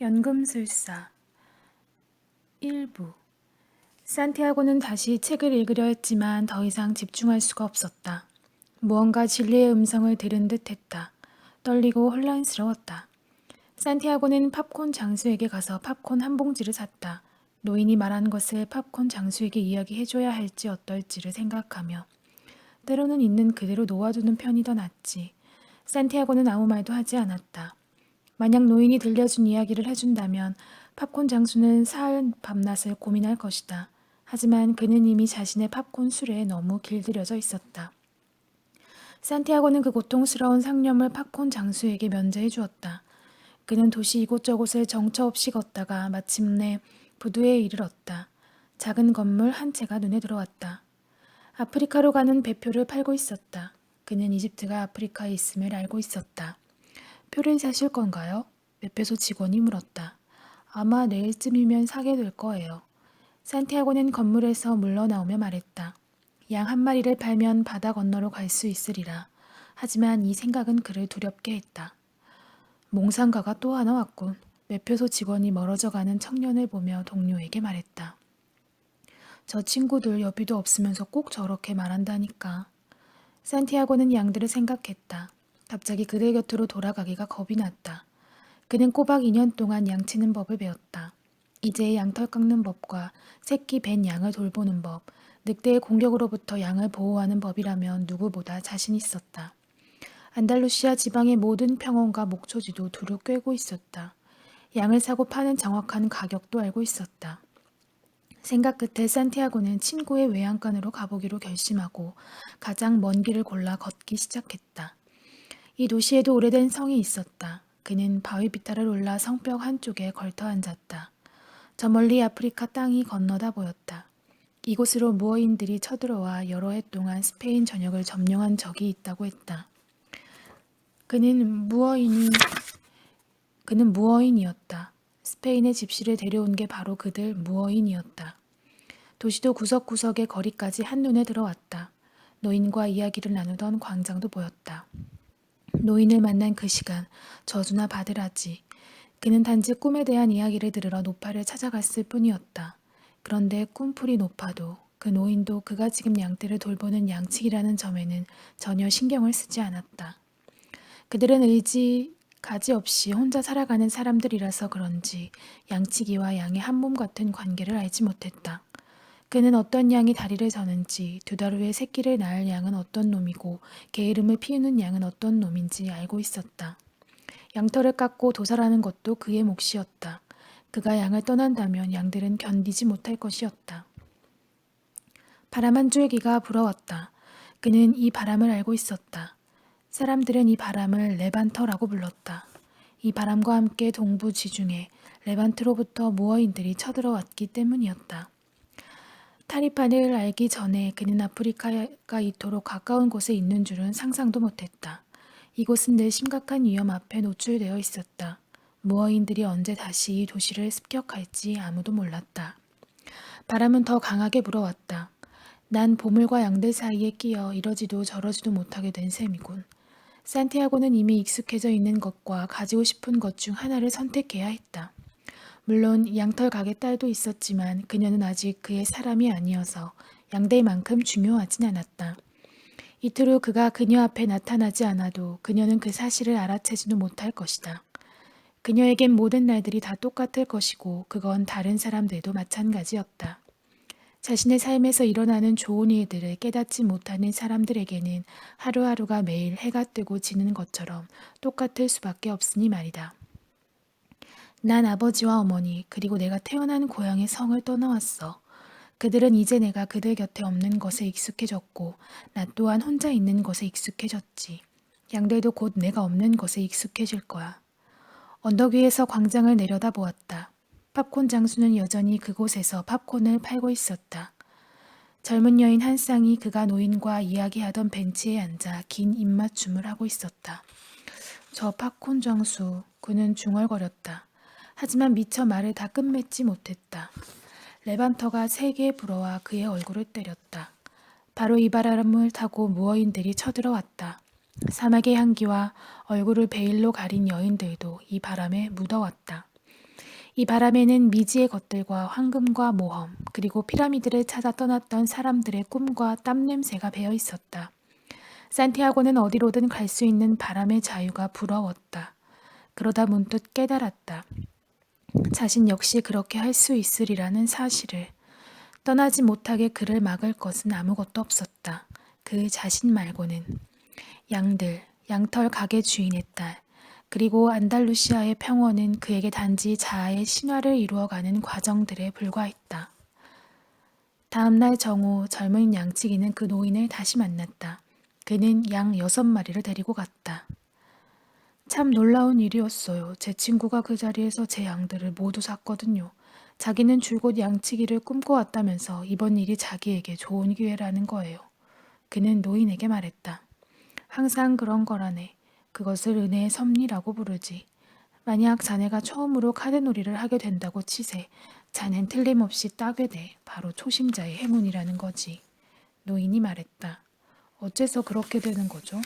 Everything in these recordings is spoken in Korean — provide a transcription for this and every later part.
연금술사 1부. 산티아고는 다시 책을 읽으려 했지만 더 이상 집중할 수가 없었다. 무언가 진리의 음성을 들은 듯 했다. 떨리고 혼란스러웠다. 산티아고는 팝콘 장수에게 가서 팝콘 한 봉지를 샀다. 노인이 말한 것을 팝콘 장수에게 이야기해줘야 할지 어떨지를 생각하며 때로는 있는 그대로 놓아두는 편이 더 낫지. 산티아고는 아무 말도 하지 않았다. 만약 노인이 들려준 이야기를 해준다면 팝콘 장수는 사흘 밤낮을 고민할 것이다. 하지만 그는 이미 자신의 팝콘 수레에 너무 길들여져 있었다. 산티아고는 그 고통스러운 상념을 팝콘 장수에게 면제해 주었다. 그는 도시 이곳저곳을 정처 없이 걷다가 마침내 부두에 이르렀다. 작은 건물 한 채가 눈에 들어왔다. 아프리카로 가는 배표를 팔고 있었다. 그는 이집트가 아프리카에 있음을 알고 있었다. 표를 사실 건가요? 매표소 직원이 물었다. 아마 내일쯤이면 사게 될 거예요. 산티아고는 건물에서 물러나오며 말했다. 양 한 마리를 팔면 바다 건너로 갈 수 있으리라. 하지만 이 생각은 그를 두렵게 했다. 몽상가가 또 하나 왔군. 매표소 직원이 멀어져 가는 청년을 보며 동료에게 말했다. 저 친구들 여비도 없으면서 꼭 저렇게 말한다니까. 산티아고는 양들을 생각했다. 갑자기 그들 곁으로 돌아가기가 겁이 났다. 그는 꼬박 2년 동안 양치는 법을 배웠다. 이제 양털 깎는 법과 새끼 벤 양을 돌보는 법, 늑대의 공격으로부터 양을 보호하는 법이라면 누구보다 자신 있었다. 안달루시아 지방의 모든 평원과 목초지도 두루 꿰고 있었다. 양을 사고 파는 정확한 가격도 알고 있었다. 생각 끝에 산티아고는 친구의 외양간으로 가보기로 결심하고 가장 먼 길을 골라 걷기 시작했다. 이 도시에도 오래된 성이 있었다. 그는 바위 비탈을 올라 성벽 한쪽에 걸터 앉았다. 저 멀리 아프리카 땅이 건너다 보였다. 이곳으로 무어인들이 쳐들어와 여러 해 동안 스페인 전역을 점령한 적이 있다고 했다. 그는 무어인이었다. 스페인의 집시를 데려온 게 바로 그들 무어인이었다. 도시도 구석구석의 거리까지 한눈에 들어왔다. 노인과 이야기를 나누던 광장도 보였다. 노인을 만난 그 시간, 저주나 받으라지. 그는 단지 꿈에 대한 이야기를 들으러 노파를 찾아갔을 뿐이었다. 그런데 꿈풀이 노파도 그 노인도 그가 지금 양떼를 돌보는 양치기라는 점에는 전혀 신경을 쓰지 않았다. 그들은 가지 없이 혼자 살아가는 사람들이라서 그런지 양치기와 양의 한 몸 같은 관계를 알지 못했다. 그는 어떤 양이 다리를 저는지, 2달 후에 새끼를 낳을 양은 어떤 놈이고 게으름을 피우는 양은 어떤 놈인지 알고 있었다. 양털을 깎고 도살하는 것도 그의 몫이었다. 그가 양을 떠난다면 양들은 견디지 못할 것이었다. 바람 한 줄기가 불어왔다. 그는 이 바람을 알고 있었다. 사람들은 이 바람을 레반터라고 불렀다. 이 바람과 함께 동부 지중해 레반트로부터 무어인들이 쳐들어왔기 때문이었다. 타리판을 알기 전에 그는 아프리카가 이토록 가까운 곳에 있는 줄은 상상도 못했다. 이곳은 늘 심각한 위험 앞에 노출되어 있었다. 무어인들이 언제 다시 이 도시를 습격할지 아무도 몰랐다. 바람은 더 강하게 불어왔다. 난 보물과 양들 사이에 끼어 이러지도 저러지도 못하게 된 셈이군. 산티아고는 이미 익숙해져 있는 것과 가지고 싶은 것 중 하나를 선택해야 했다. 물론 양털 가게 딸도 있었지만 그녀는 아직 그의 사람이 아니어서 양들만큼 중요하진 않았다. 이틀 후 그가 그녀 앞에 나타나지 않아도 그녀는 그 사실을 알아채지도 못할 것이다. 그녀에겐 모든 날들이 다 똑같을 것이고 그건 다른 사람들도 마찬가지였다. 자신의 삶에서 일어나는 좋은 일들을 깨닫지 못하는 사람들에게는 하루하루가 매일 해가 뜨고 지는 것처럼 똑같을 수밖에 없으니 말이다. 난 아버지와 어머니 그리고 내가 태어난 고향의 성을 떠나왔어. 그들은 이제 내가 그들 곁에 없는 것에 익숙해졌고 나 또한 혼자 있는 것에 익숙해졌지. 양들도 곧 내가 없는 것에 익숙해질 거야. 언덕 위에서 광장을 내려다 보았다. 팝콘 장수는 여전히 그곳에서 팝콘을 팔고 있었다. 젊은 여인 한 쌍이 그가 노인과 이야기하던 벤치에 앉아 긴 입맞춤을 하고 있었다. 저 팝콘 장수, 그는 중얼거렸다. 하지만 미처 말을 다 끝맺지 못했다. 레반터가 세게 불어와 그의 얼굴을 때렸다. 바로 이 바람을 타고 무어인들이 쳐들어왔다. 사막의 향기와 얼굴을 베일로 가린 여인들도 이 바람에 묻어왔다. 이 바람에는 미지의 것들과 황금과 모험, 그리고 피라미드를 찾아 떠났던 사람들의 꿈과 땀 냄새가 배어 있었다. 산티아고는 어디로든 갈 수 있는 바람의 자유가 부러웠다. 그러다 문득 깨달았다. 자신 역시 그렇게 할 수 있으리라는 사실을. 떠나지 못하게 그를 막을 것은 아무것도 없었다. 그 자신 말고는. 양들, 양털 가게 주인의 딸, 그리고 안달루시아의 평원은 그에게 단지 자아의 신화를 이루어가는 과정들에 불과했다. 다음날 정오 젊은 양치기는 그 노인을 다시 만났다. 그는 양 6마리를 데리고 갔다. 참 놀라운 일이었어요. 제 친구가 그 자리에서 제 양들을 모두 샀거든요. 자기는 줄곧 양치기를 꿈꿔왔다면서 이번 일이 자기에게 좋은 기회라는 거예요. 그는 노인에게 말했다. 항상 그런 거라네. 그것을 은혜의 섭리라고 부르지. 만약 자네가 처음으로 카드놀이를 하게 된다고 치세. 자넨 틀림없이 따게 돼. 바로 초심자의 행운이라는 거지. 노인이 말했다. 어째서 그렇게 되는 거죠?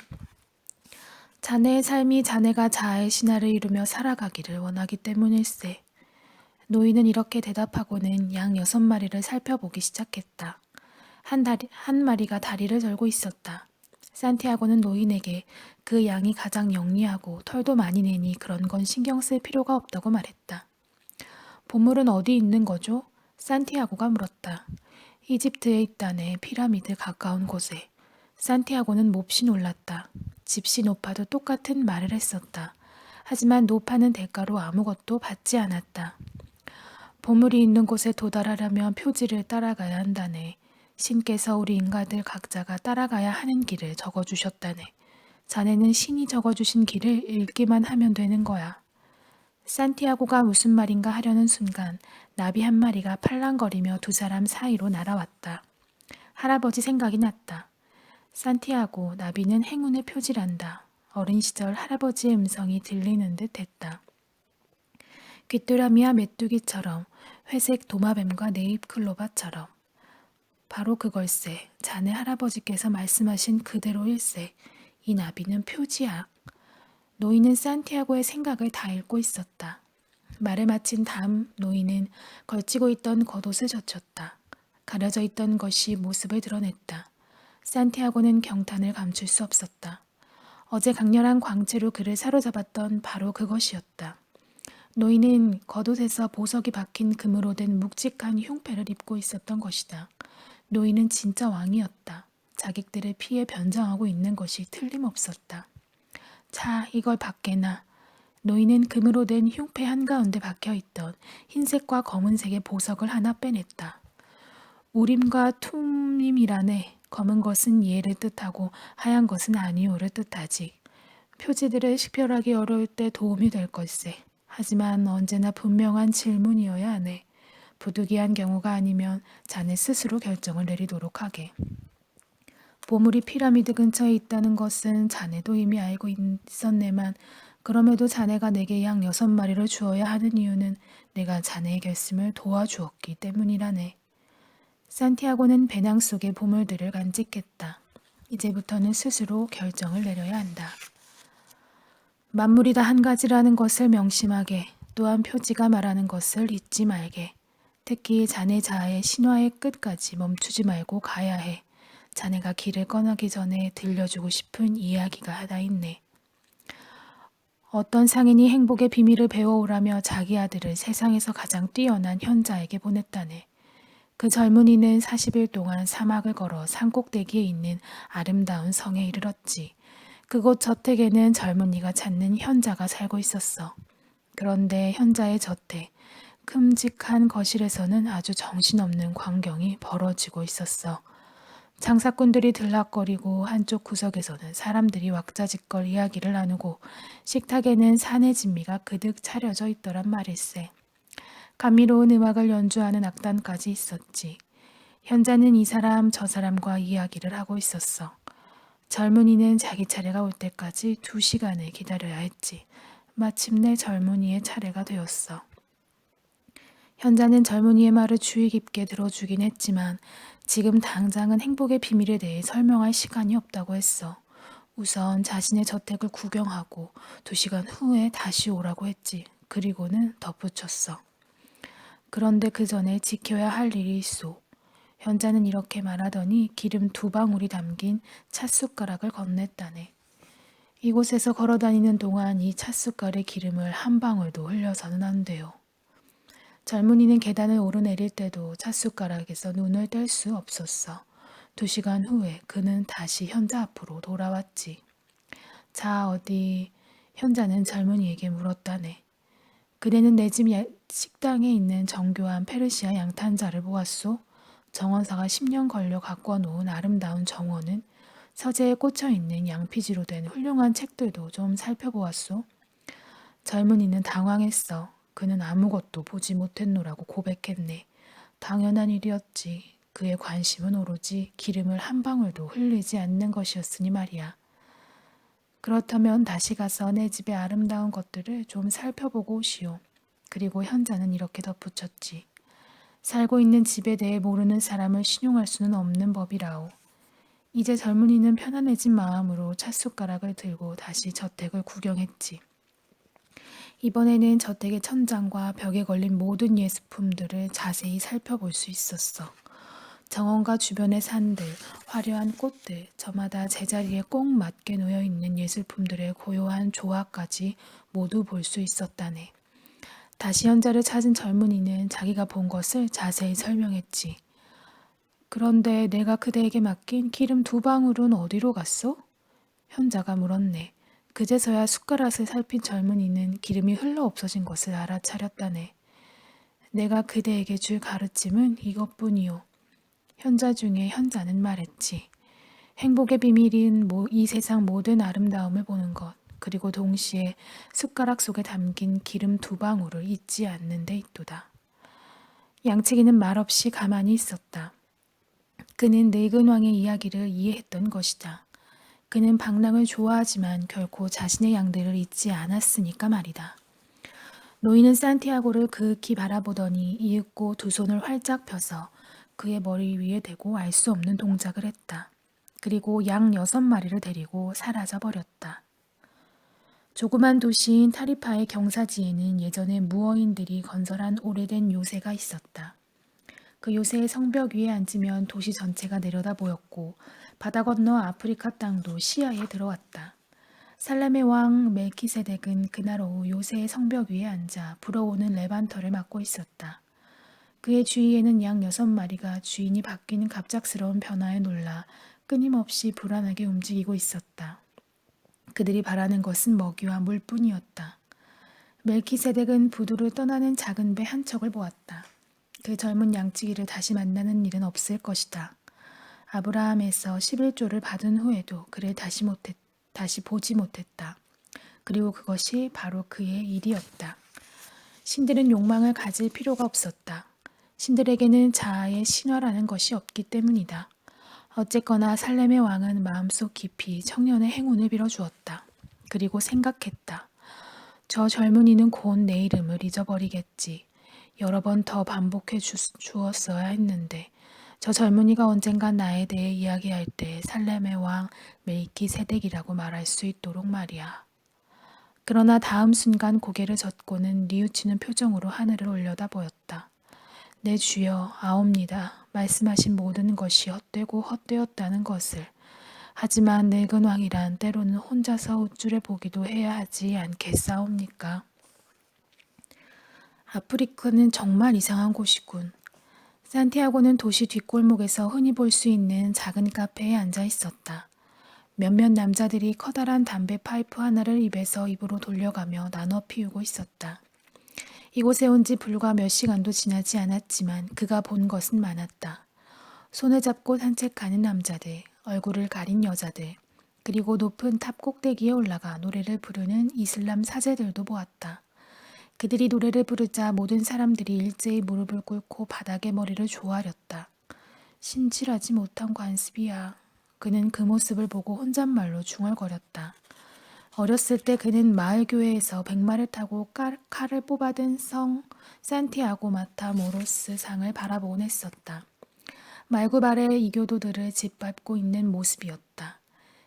자네의 삶이 자네가 자아의 신화를 이루며 살아가기를 원하기 때문일세. 노인은 이렇게 대답하고는 양 6마리를 살펴보기 시작했다. 한 마리가 다리를 절고 있었다. 산티아고는 노인에게 그 양이 가장 영리하고 털도 많이 내니 그런 건 신경 쓸 필요가 없다고 말했다. 보물은 어디 있는 거죠? 산티아고가 물었다. 이집트에 있다네. 피라미드 가까운 곳에. 산티아고는 몹시 놀랐다. 집시 노파도 똑같은 말을 했었다. 하지만 노파는 대가로 아무것도 받지 않았다. 보물이 있는 곳에 도달하려면 표지를 따라가야 한다네. 신께서 우리 인간들 각자가 따라가야 하는 길을 적어주셨다네. 자네는 신이 적어주신 길을 읽기만 하면 되는 거야. 산티아고가 무슨 말인가 하려는 순간 나비 한 마리가 팔랑거리며 두 사람 사이로 날아왔다. 할아버지 생각이 났다. 산티아고, 나비는 행운의 표지란다. 어린 시절 할아버지의 음성이 들리는 듯 했다. 귀뚜라미와 메뚜기처럼, 회색 도마뱀과 네잎클로바처럼. 바로 그걸세. 자네 할아버지께서 말씀하신 그대로일세. 이 나비는 표지야. 노인은 산티아고의 생각을 다 읽고 있었다. 말을 마친 다음 노인은 걸치고 있던 겉옷을 젖혔다. 가려져 있던 것이 모습을 드러냈다. 산티아고는 경탄을 감출 수 없었다. 어제 강렬한 광채로 그를 사로잡았던 바로 그것이었다. 노인은 겉옷에서 보석이 박힌 금으로 된 묵직한 흉패를 입고 있었던 것이다. 노인은 진짜 왕이었다. 자객들의 피에 변장하고 있는 것이 틀림없었다. 자, 이걸 밖에나. 노인은 금으로 된 흉패 한가운데 박혀있던 흰색과 검은색의 보석을 하나 빼냈다. 우림과 툼림이라네. 검은 것은 예를 뜻하고 하얀 것은 아니오를 뜻하지. 표지들을 식별하기 어려울 때 도움이 될 걸세. 하지만 언제나 분명한 질문이어야 하네. 부득이한 경우가 아니면 자네 스스로 결정을 내리도록 하게. 보물이 피라미드 근처에 있다는 것은 자네도 이미 알고 있었네만 그럼에도 자네가 내게 양 6마리를 주어야 하는 이유는 내가 자네의 결심을 도와주었기 때문이라네. 산티아고는 배낭 속의 보물들을 간직했다. 이제부터는 스스로 결정을 내려야 한다. 만물이 다 한 가지라는 것을 명심하게, 또한 표지가 말하는 것을 잊지 말게. 특히 자네 자아의 신화의 끝까지 멈추지 말고 가야 해. 자네가 길을 떠나기 전에 들려주고 싶은 이야기가 하나 있네. 어떤 상인이 행복의 비밀을 배워오라며 자기 아들을 세상에서 가장 뛰어난 현자에게 보냈다네. 그 젊은이는 40일 동안 사막을 걸어 산꼭대기에 있는 아름다운 성에 이르렀지. 그곳 저택에는 젊은이가 찾는 현자가 살고 있었어. 그런데 현자의 저택, 큼직한 거실에서는 아주 정신없는 광경이 벌어지고 있었어. 장사꾼들이 들락거리고 한쪽 구석에서는 사람들이 왁자지껄 이야기를 나누고 식탁에는 사내 진미가 그득 차려져 있더란 말일세. 감미로운 음악을 연주하는 악단까지 있었지. 현자는 이 사람 저 사람과 이야기를 하고 있었어. 젊은이는 자기 차례가 올 때까지 2시간을 기다려야 했지. 마침내 젊은이의 차례가 되었어. 현자는 젊은이의 말을 주의 깊게 들어주긴 했지만 지금 당장은 행복의 비밀에 대해 설명할 시간이 없다고 했어. 우선 자신의 저택을 구경하고 2시간 후에 다시 오라고 했지. 그리고는 덧붙였어. 그런데 그 전에 지켜야 할 일이 있소. 현자는 이렇게 말하더니 기름 2방울이 담긴 찻숟가락을 건넸다네. 이곳에서 걸어다니는 동안 이 찻숟갈의 기름을 한 방울도 흘려서는 안 돼요. 젊은이는 계단을 오르내릴 때도 찻숟가락에서 눈을 뗄 수 없었어. 2시간 후에 그는 다시 현자 앞으로 돌아왔지. 자, 어디? 현자는 젊은이에게 물었다네. 그대는 내 집 식당에 있는 정교한 페르시아 양탄자를 보았소? 정원사가 10년 걸려 가꿔 놓은 아름다운 정원은 서재에 꽂혀 있는 양피지로 된 훌륭한 책들도 좀 살펴보았소? 젊은이는 당황했어. 그는 아무것도 보지 못했노라고 고백했네. 당연한 일이었지. 그의 관심은 오로지 기름을 한 방울도 흘리지 않는 것이었으니 말이야. 그렇다면 다시 가서 내 집의 아름다운 것들을 좀 살펴보고 오시오. 그리고 현자는 이렇게 덧붙였지. 살고 있는 집에 대해 모르는 사람을 신용할 수는 없는 법이라오. 이제 젊은이는 편안해진 마음으로 찻숟가락을 들고 다시 저택을 구경했지. 이번에는 저택의 천장과 벽에 걸린 모든 예술품들을 자세히 살펴볼 수 있었어. 정원과 주변의 산들, 화려한 꽃들, 저마다 제자리에 꼭 맞게 놓여있는 예술품들의 고요한 조화까지 모두 볼 수 있었다네. 다시 현자를 찾은 젊은이는 자기가 본 것을 자세히 설명했지. 그런데 내가 그대에게 맡긴 기름 2방울은 어디로 갔소? 현자가 물었네. 그제서야 숟가락을 살핀 젊은이는 기름이 흘러 없어진 것을 알아차렸다네. 내가 그대에게 줄 가르침은 이것뿐이오. 현자 중에 현자는 말했지. 행복의 비밀인 이 세상 모든 아름다움을 보는 것, 그리고 동시에 숟가락 속에 담긴 기름 2방울을 잊지 않는 데 있도다. 양치기는 말없이 가만히 있었다. 그는 늙은 왕의 이야기를 이해했던 것이다. 그는 방랑을 좋아하지만 결코 자신의 양들을 잊지 않았으니까 말이다. 노인은 산티아고를 그윽히 바라보더니 이윽고 2 손을 활짝 펴서 그의 머리 위에 대고 알 수 없는 동작을 했다. 그리고 양 6마리를 데리고 사라져 버렸다. 조그만 도시인 타리파의 경사지에는 예전에 무어인들이 건설한 오래된 요새가 있었다. 그 요새의 성벽 위에 앉으면 도시 전체가 내려다 보였고 바다 건너 아프리카 땅도 시야에 들어왔다. 살렘의 왕 멜키세덱은 그날 오후 요새의 성벽 위에 앉아 불어오는 레반터를 맡고 있었다. 그의 주위에는 양 6마리가 주인이 바뀌는 갑작스러운 변화에 놀라 끊임없이 불안하게 움직이고 있었다. 그들이 바라는 것은 먹이와 물뿐이었다. 멜키세덱은 부두를 떠나는 작은 배 한 척을 보았다. 그 젊은 양치기를 다시 만나는 일은 없을 것이다. 아브라함에서 11조를 받은 후에도 그를 다시 보지 못했다. 그리고 그것이 바로 그의 일이었다. 신들은 욕망을 가질 필요가 없었다. 신들에게는 자아의 신화라는 것이 없기 때문이다. 어쨌거나 살렘의 왕은 마음속 깊이 청년의 행운을 빌어주었다. 그리고 생각했다. 저 젊은이는 곧 내 이름을 잊어버리겠지. 여러 번 더 반복해 주었어야 했는데 저 젊은이가 언젠간 나에 대해 이야기할 때 살렘의 왕 멜키세덱이라고 말할 수 있도록 말이야. 그러나 다음 순간 고개를 젓고는 뉘우치는 표정으로 하늘을 올려다 보였다. 내 주여, 아옵니다. 말씀하신 모든 것이 헛되고 헛되었다는 것을. 하지만 늙은 왕이란 때로는 혼자서 우쭐해 보기도 해야 하지 않겠사옵니까? 아프리카는 정말 이상한 곳이군. 산티아고는 도시 뒷골목에서 흔히 볼 수 있는 작은 카페에 앉아 있었다. 몇몇 남자들이 커다란 담배 파이프 하나를 입에서 입으로 돌려가며 나눠 피우고 있었다. 이곳에 온 지 불과 몇 시간도 지나지 않았지만 그가 본 것은 많았다. 손을 잡고 산책하는 남자들, 얼굴을 가린 여자들, 그리고 높은 탑 꼭대기에 올라가 노래를 부르는 이슬람 사제들도 보았다. 그들이 노래를 부르자 모든 사람들이 일제히 무릎을 꿇고 바닥에 머리를 조아렸다. 신실하지 못한 관습이야. 그는 그 모습을 보고 혼잣말로 중얼거렸다. 어렸을 때 그는 마을 교회에서 백마를 타고 칼을 뽑아든 성 산티아고 마타모로스 상을 바라보곤 했었다. 말구발의 이교도들을 짓밟고 있는 모습이었다.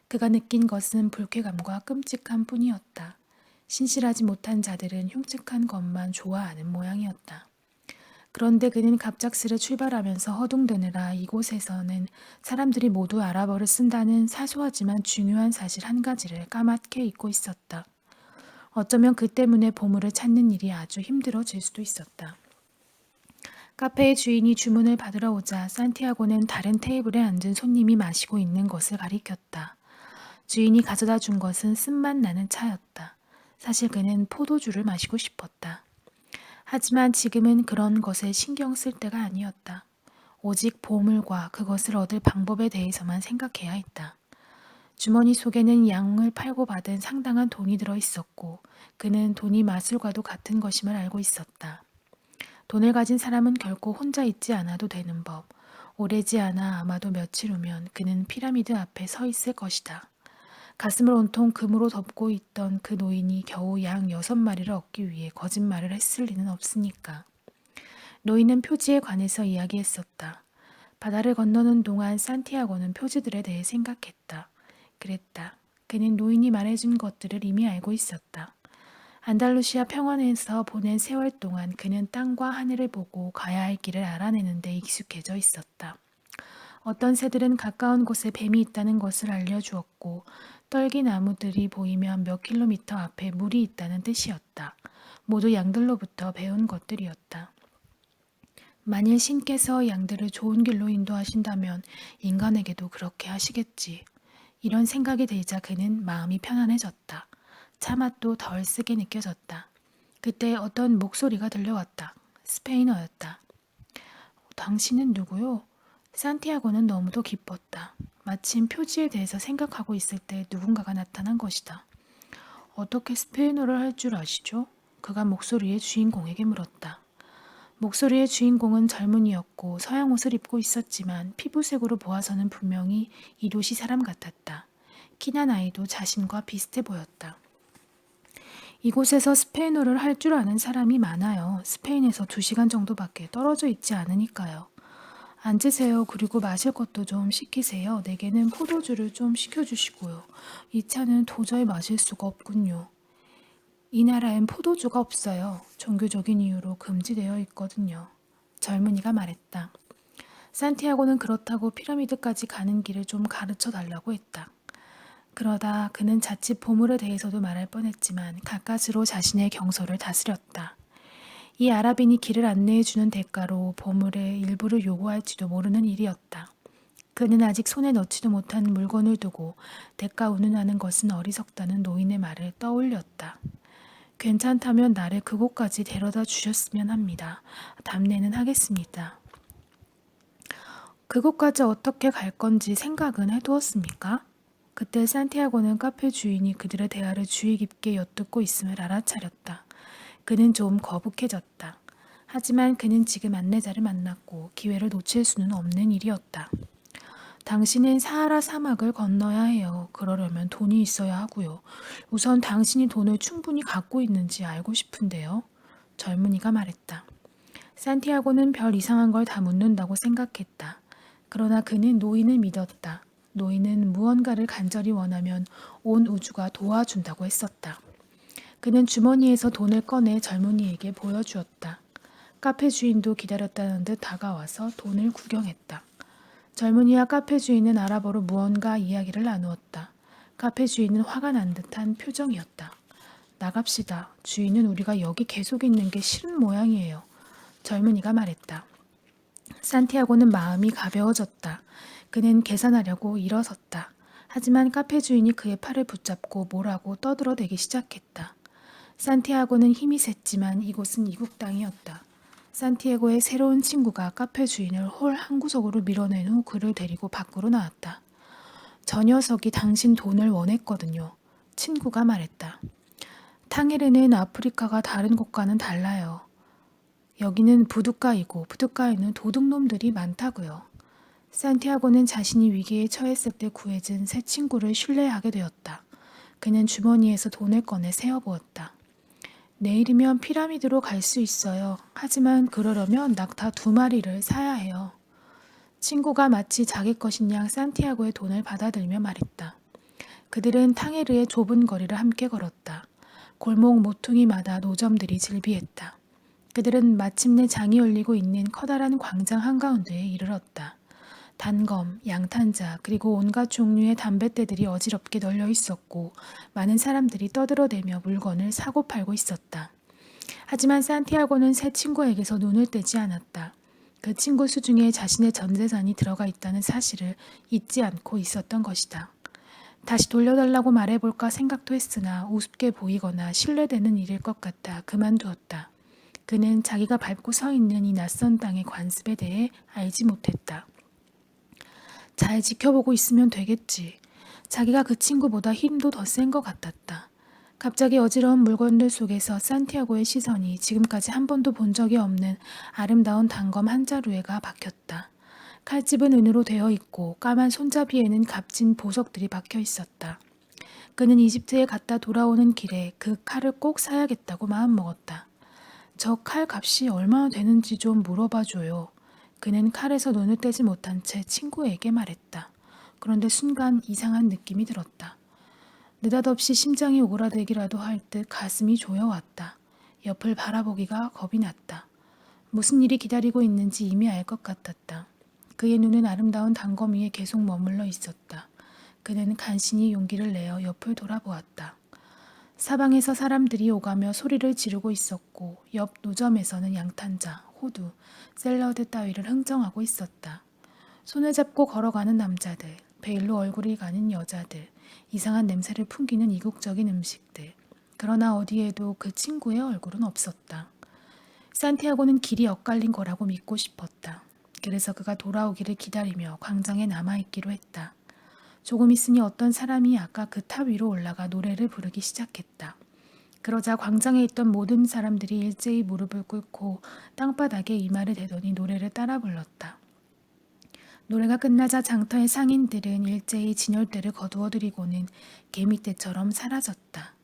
그가 느낀 것은 불쾌감과 끔찍함 뿐이었다. 신실하지 못한 자들은 흉측한 것만 좋아하는 모양이었다. 그런데 그는 갑작스레 출발하면서 허둥대느라 이곳에서는 사람들이 모두 아랍어를 쓴다는 사소하지만 중요한 사실 한 가지를 까맣게 잊고 있었다. 어쩌면 그 때문에 보물을 찾는 일이 아주 힘들어질 수도 있었다. 카페의 주인이 주문을 받으러 오자 산티아고는 다른 테이블에 앉은 손님이 마시고 있는 것을 가리켰다. 주인이 가져다 준 것은 쓴맛 나는 차였다. 사실 그는 포도주를 마시고 싶었다. 하지만 지금은 그런 것에 신경 쓸 때가 아니었다. 오직 보물과 그것을 얻을 방법에 대해서만 생각해야 했다. 주머니 속에는 양을 팔고 받은 상당한 돈이 들어 있었고 그는 돈이 마술과도 같은 것임을 알고 있었다. 돈을 가진 사람은 결코 혼자 있지 않아도 되는 법. 오래지 않아 아마도 며칠 후면 그는 피라미드 앞에 서 있을 것이다. 가슴을 온통 금으로 덮고 있던 그 노인이 겨우 양 6마리를 얻기 위해 거짓말을 했을 리는 없으니까. 노인은 표지에 관해서 이야기했었다. 바다를 건너는 동안 산티아고는 표지들에 대해 생각했다. 그랬다. 그는 노인이 말해준 것들을 이미 알고 있었다. 안달루시아 평원에서 보낸 세월 동안 그는 땅과 하늘을 보고 가야 할 길을 알아내는 데 익숙해져 있었다. 어떤 새들은 가까운 곳에 뱀이 있다는 것을 알려주었고 떨기 나무들이 보이면 몇 킬로미터 앞에 물이 있다는 뜻이었다. 모두 양들로부터 배운 것들이었다. 만일 신께서 양들을 좋은 길로 인도하신다면 인간에게도 그렇게 하시겠지. 이런 생각이 들자 그는 마음이 편안해졌다. 차맛도 덜 쓰게 느껴졌다. 그때 어떤 목소리가 들려왔다. 스페인어였다. 당신은 누구요? 산티아고는 너무도 기뻤다. 마침 표지에 대해서 생각하고 있을 때 누군가가 나타난 것이다. 어떻게 스페인어를 할 줄 아시죠? 그가 목소리의 주인공에게 물었다. 목소리의 주인공은 젊은이였고 서양 옷을 입고 있었지만 피부색으로 보아서는 분명히 이 도시 사람 같았다. 키나 나이도 자신과 비슷해 보였다. 이곳에서 스페인어를 할 줄 아는 사람이 많아요. 스페인에서 2시간 정도밖에 떨어져 있지 않으니까요. 앉으세요. 그리고 마실 것도 좀 시키세요. 내게는 포도주를 좀 시켜주시고요. 이 차는 도저히 마실 수가 없군요. 이 나라엔 포도주가 없어요. 종교적인 이유로 금지되어 있거든요. 젊은이가 말했다. 산티아고는 그렇다고 피라미드까지 가는 길을 좀 가르쳐 달라고 했다. 그러다 그는 자칫 보물에 대해서도 말할 뻔했지만 가까스로 자신의 경솔을 다스렸다. 이 아랍인이 길을 안내해주는 대가로 보물의 일부를 요구할지도 모르는 일이었다. 그는 아직 손에 넣지도 못한 물건을 두고 대가 운운하는 것은 어리석다는 노인의 말을 떠올렸다. 괜찮다면 나를 그곳까지 데려다 주셨으면 합니다. 답례는 하겠습니다. 그곳까지 어떻게 갈 건지 생각은 해두었습니까? 그때 산티아고는 카페 주인이 그들의 대화를 주의 깊게 엿듣고 있음을 알아차렸다. 그는 좀 거북해졌다. 하지만 그는 지금 안내자를 만났고 기회를 놓칠 수는 없는 일이었다. 당신은 사하라 사막을 건너야 해요. 그러려면 돈이 있어야 하고요. 우선 당신이 돈을 충분히 갖고 있는지 알고 싶은데요. 젊은이가 말했다. 산티아고는 별 이상한 걸 다 묻는다고 생각했다. 그러나 그는 노인을 믿었다. 노인은 무언가를 간절히 원하면 온 우주가 도와준다고 했었다. 그는 주머니에서 돈을 꺼내 젊은이에게 보여주었다. 카페 주인도 기다렸다는 듯 다가와서 돈을 구경했다. 젊은이와 카페 주인은 아랍어로 무언가 이야기를 나누었다. 카페 주인은 화가 난 듯한 표정이었다. 나갑시다. 주인은 우리가 여기 계속 있는 게 싫은 모양이에요. 젊은이가 말했다. 산티아고는 마음이 가벼워졌다. 그는 계산하려고 일어섰다. 하지만 카페 주인이 그의 팔을 붙잡고 뭐라고 떠들어대기 시작했다. 산티아고는 힘이 셌지만 이곳은 이국 땅이었다. 산티아고의 새로운 친구가 카페 주인을 홀 한 구석으로 밀어낸 후 그를 데리고 밖으로 나왔다. 저 녀석이 당신 돈을 원했거든요. 친구가 말했다. 탕헤르는 아프리카가 다른 곳과는 달라요. 여기는 부둣가이고 부둣가에는 도둑놈들이 많다고요. 산티아고는 자신이 위기에 처했을 때 구해준 새 친구를 신뢰하게 되었다. 그는 주머니에서 돈을 꺼내 세어보았다. 내일이면 피라미드로 갈 수 있어요. 하지만 그러려면 낙타 2마리를 사야 해요. 친구가 마치 자기 것인 양 산티아고의 돈을 받아들며 말했다. 그들은 탕헤르의 좁은 거리를 함께 걸었다. 골목 모퉁이마다 노점들이 즐비했다. 그들은 마침내 장이 열리고 있는 커다란 광장 한가운데에 이르렀다. 단검, 양탄자, 그리고 온갖 종류의 담뱃대들이 어지럽게 널려 있었고 많은 사람들이 떠들어대며 물건을 사고 팔고 있었다. 하지만 산티아고는 새 친구에게서 눈을 떼지 않았다. 그 친구 수중에 자신의 전 재산이 들어가 있다는 사실을 잊지 않고 있었던 것이다. 다시 돌려달라고 말해볼까 생각도 했으나 우습게 보이거나 신뢰되는 일일 것 같아 그만두었다. 그는 자기가 밟고 서 있는 이 낯선 땅의 관습에 대해 알지 못했다. 잘 지켜보고 있으면 되겠지. 자기가 그 친구보다 힘도 더 센 것 같았다. 갑자기 어지러운 물건들 속에서 산티아고의 시선이 지금까지 한 번도 본 적이 없는 아름다운 단검 한 자루에가 박혔다. 칼집은 은으로 되어 있고 까만 손잡이에는 값진 보석들이 박혀 있었다. 그는 이집트에 갔다 돌아오는 길에 그 칼을 꼭 사야겠다고 마음먹었다. 저 칼 값이 얼마나 되는지 좀 물어봐줘요. 그는 칼에서 눈을 떼지 못한 채 친구에게 말했다. 그런데 순간 이상한 느낌이 들었다. 느닷없이 심장이 오그라들기라도 할 듯 가슴이 조여왔다. 옆을 바라보기가 겁이 났다. 무슨 일이 기다리고 있는지 이미 알 것 같았다. 그의 눈은 아름다운 단검 위에 계속 머물러 있었다. 그는 간신히 용기를 내어 옆을 돌아보았다. 사방에서 사람들이 오가며 소리를 지르고 있었고 옆 노점에서는 양탄자, 호두, 샐러드 따위를 흥정하고 있었다. 손을 잡고 걸어가는 남자들, 베일로 얼굴이 가는 여자들, 이상한 냄새를 풍기는 이국적인 음식들. 그러나 어디에도 그 친구의 얼굴은 없었다. 산티아고는 길이 엇갈린 거라고 믿고 싶었다. 그래서 그가 돌아오기를 기다리며 광장에 남아있기로 했다. 조금 있으니 어떤 사람이 아까 그 탑 위로 올라가 노래를 부르기 시작했다. 그러자 광장에 있던 모든 사람들이 일제히 무릎을 꿇고 땅바닥에 이마를 대더니 노래를 따라 불렀다. 노래가 끝나자 장터의 상인들은 일제히 진열대를 거두어들이고는 개미떼처럼 사라졌다.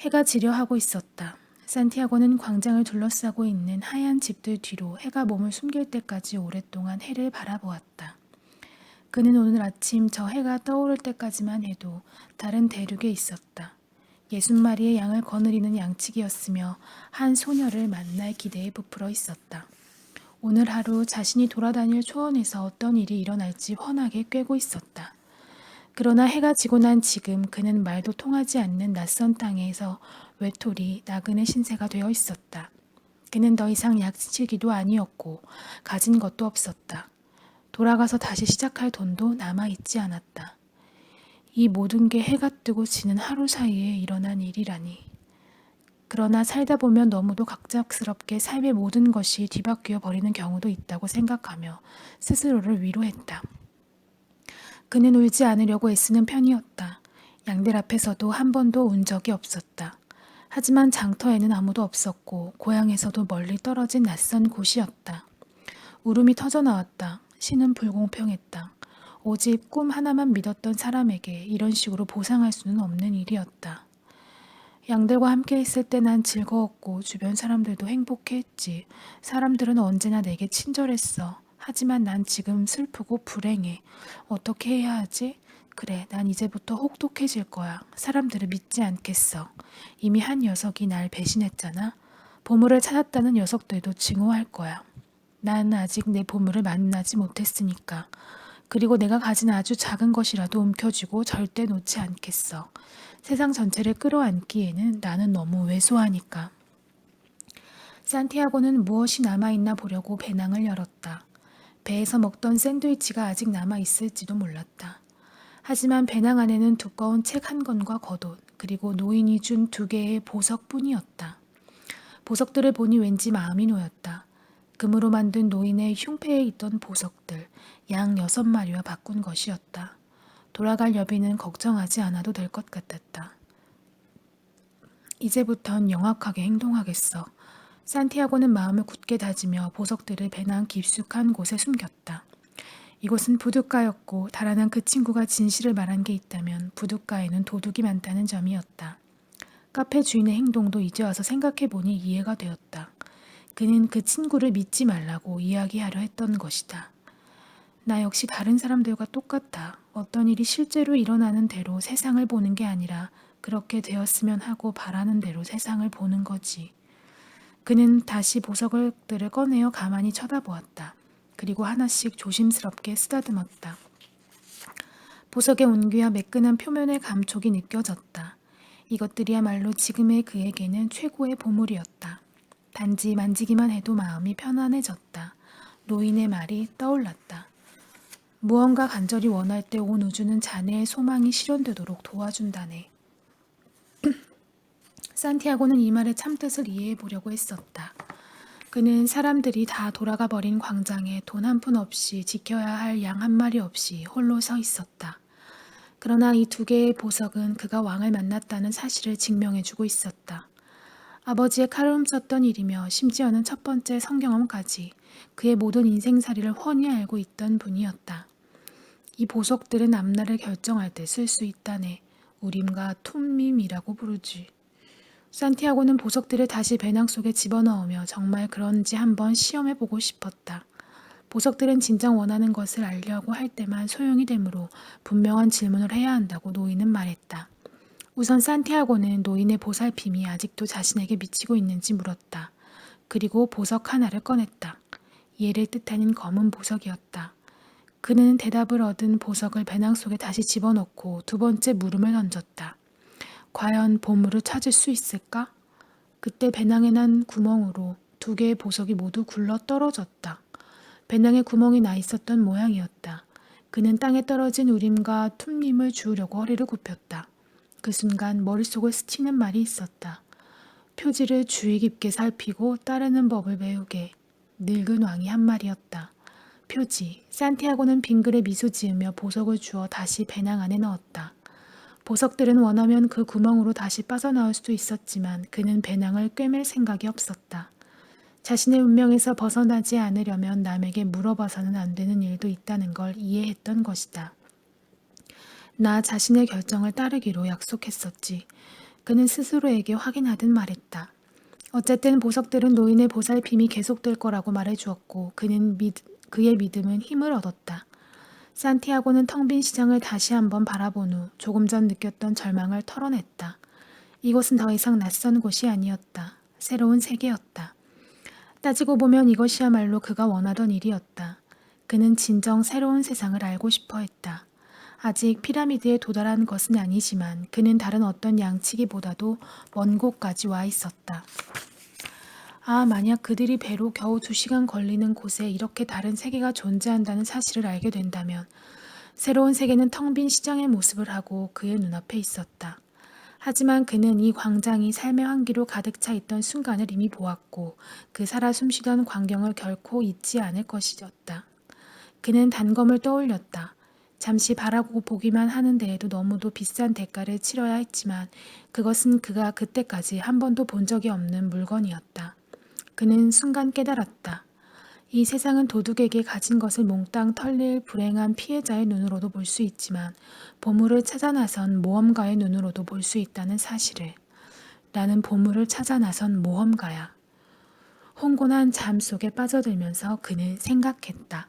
해가 지려 하고 있었다. 산티아고는 광장을 둘러싸고 있는 하얀 집들 뒤로 해가 몸을 숨길 때까지 오랫동안 해를 바라보았다. 그는 오늘 아침 저 해가 떠오를 때까지만 해도 다른 대륙에 있었다. 60마리의 양을 거느리는 양치기였으며 한 소녀를 만날 기대에 부풀어 있었다. 오늘 하루 자신이 돌아다닐 초원에서 어떤 일이 일어날지 훤하게 꿰고 있었다. 그러나 해가 지고 난 지금 그는 말도 통하지 않는 낯선 땅에서 외톨이 나그네 신세가 되어 있었다. 그는 더 이상 약치기도 아니었고 가진 것도 없었다. 돌아가서 다시 시작할 돈도 남아있지 않았다. 이 모든 게 해가 뜨고 지는 하루 사이에 일어난 일이라니. 그러나 살다 보면 너무도 갑작스럽게 삶의 모든 것이 뒤바뀌어 버리는 경우도 있다고 생각하며 스스로를 위로했다. 그는 울지 않으려고 애쓰는 편이었다. 양들 앞에서도 한 번도 운 적이 없었다. 하지만 장터에는 아무도 없었고 고향에서도 멀리 떨어진 낯선 곳이었다. 울음이 터져나왔다. 신은 불공평했다. 오직 꿈 하나만 믿었던 사람에게 이런 식으로 보상할 수는 없는 일이었다. 양들과 함께 있을 때 난 즐거웠고 주변 사람들도 행복해했지. 사람들은 언제나 내게 친절했어. 하지만 난 지금 슬프고 불행해. 어떻게 해야 하지? 그래, 난 이제부터 혹독해질 거야. 사람들을 믿지 않겠어. 이미 한 녀석이 날 배신했잖아. 보물을 찾았다는 녀석들도 증오할 거야. 난 아직 내 보물을 만나지 못했으니까. 그리고 내가 가진 아주 작은 것이라도 움켜쥐고 절대 놓지 않겠어. 세상 전체를 끌어안기에는 나는 너무 왜소하니까. 산티아고는 무엇이 남아있나 보려고 배낭을 열었다. 배에서 먹던 샌드위치가 아직 남아있을지도 몰랐다. 하지만 배낭 안에는 두꺼운 책 한 권과 겉옷, 그리고 노인이 준 2개의 보석뿐이었다. 보석들을 보니 왠지 마음이 놓였다. 금으로 만든 노인의 흉패에 있던 보석들, 양 6마리와 바꾼 것이었다. 돌아갈 여비는 걱정하지 않아도 될 것 같았다. 이제부턴 영악하게 행동하겠어. 산티아고는 마음을 굳게 다지며 보석들을 배낭 깊숙한 곳에 숨겼다. 이곳은 부둣가였고 달아난 그 친구가 진실을 말한 게 있다면 부둣가에는 도둑이 많다는 점이었다. 카페 주인의 행동도 이제 와서 생각해보니 이해가 되었다. 그는 그 친구를 믿지 말라고 이야기하려 했던 것이다. 나 역시 다른 사람들과 똑같아. 어떤 일이 실제로 일어나는 대로 세상을 보는 게 아니라 그렇게 되었으면 하고 바라는 대로 세상을 보는 거지. 그는 다시 보석들을 꺼내어 가만히 쳐다보았다. 그리고 하나씩 조심스럽게 쓰다듬었다. 보석의 온기와 매끈한 표면의 감촉이 느껴졌다. 이것들이야말로 지금의 그에게는 최고의 보물이었다. 단지 만지기만 해도 마음이 편안해졌다. 노인의 말이 떠올랐다. 무언가 간절히 원할 때 온 우주는 자네의 소망이 실현되도록 도와준다네. 산티아고는 이 말의 참뜻을 이해해 보려고 했었다. 그는 사람들이 다 돌아가 버린 광장에 돈 한 푼 없이 지켜야 할 양 한 마리 없이 홀로 서 있었다. 그러나 이 두 개의 보석은 그가 왕을 만났다는 사실을 증명해주고 있었다. 아버지의 칼을 훔쳤던 일이며 심지어는 첫 번째 성경험까지 그의 모든 인생살이를 훤히 알고 있던 분이었다. 이 보석들은 앞날을 결정할 때 쓸 수 있다네. 우림과 툼밈이라고 부르지. 산티아고는 보석들을 다시 배낭 속에 집어넣으며 정말 그런지 한번 시험해보고 싶었다. 보석들은 진정 원하는 것을 알려고 할 때만 소용이 되므로 분명한 질문을 해야 한다고 노인은 말했다. 우선 산티아고는 노인의 보살핌이 아직도 자신에게 미치고 있는지 물었다. 그리고 보석 하나를 꺼냈다. 얘를 뜻하는 검은 보석이었다. 그는 대답을 얻은 보석을 배낭 속에 다시 집어넣고 두 번째 물음을 던졌다. 과연 보물을 찾을 수 있을까? 그때 배낭에 난 구멍으로 두 개의 보석이 모두 굴러 떨어졌다. 배낭에 구멍이 나 있었던 모양이었다. 그는 땅에 떨어진 우림과 툼님을 주우려고 허리를 굽혔다. 그 순간 머릿속을 스치는 말이 있었다. 표지를 주의 깊게 살피고 따르는 법을 배우게. 늙은 왕이 한 말이었다. 표지. 산티아고는 빙그레 미소 지으며 보석을 주워 다시 배낭 안에 넣었다. 보석들은 원하면 그 구멍으로 다시 빠져나올 수도 있었지만 그는 배낭을 꿰맬 생각이 없었다. 자신의 운명에서 벗어나지 않으려면 남에게 물어봐서는 안 되는 일도 있다는 걸 이해했던 것이다. 나 자신의 결정을 따르기로 약속했었지. 그는 스스로에게 확인하듯 말했다. 어쨌든 보석들은 노인의 보살핌이 계속될 거라고 말해주었고 그의 믿음은 힘을 얻었다. 산티아고는 텅 빈 시장을 다시 한번 바라본 후 조금 전 느꼈던 절망을 털어냈다. 이곳은 더 이상 낯선 곳이 아니었다. 새로운 세계였다. 따지고 보면 이것이야말로 그가 원하던 일이었다. 그는 진정 새로운 세상을 알고 싶어 했다. 아직 피라미드에 도달한 것은 아니지만 그는 다른 어떤 양치기보다도 먼 곳까지 와 있었다. 만약 그들이 배로 겨우 2시간 걸리는 곳에 이렇게 다른 세계가 존재한다는 사실을 알게 된다면 새로운 세계는 텅 빈 시장의 모습을 하고 그의 눈앞에 있었다. 하지만 그는 이 광장이 삶의 환기로 가득 차 있던 순간을 이미 보았고 그 살아 숨쉬던 광경을 결코 잊지 않을 것이었다. 그는 단검을 떠올렸다. 잠시 바라고 보기만 하는 데에도 너무도 비싼 대가를 치러야 했지만 그것은 그가 그때까지 한 번도 본 적이 없는 물건이었다. 그는 순간 깨달았다. 이 세상은 도둑에게 가진 것을 몽땅 털릴 불행한 피해자의 눈으로도 볼 수 있지만 보물을 찾아 나선 모험가의 눈으로도 볼 수 있다는 사실을. 나는 보물을 찾아 나선 모험가야. 혼곤한 잠 속에 빠져들면서 그는 생각했다.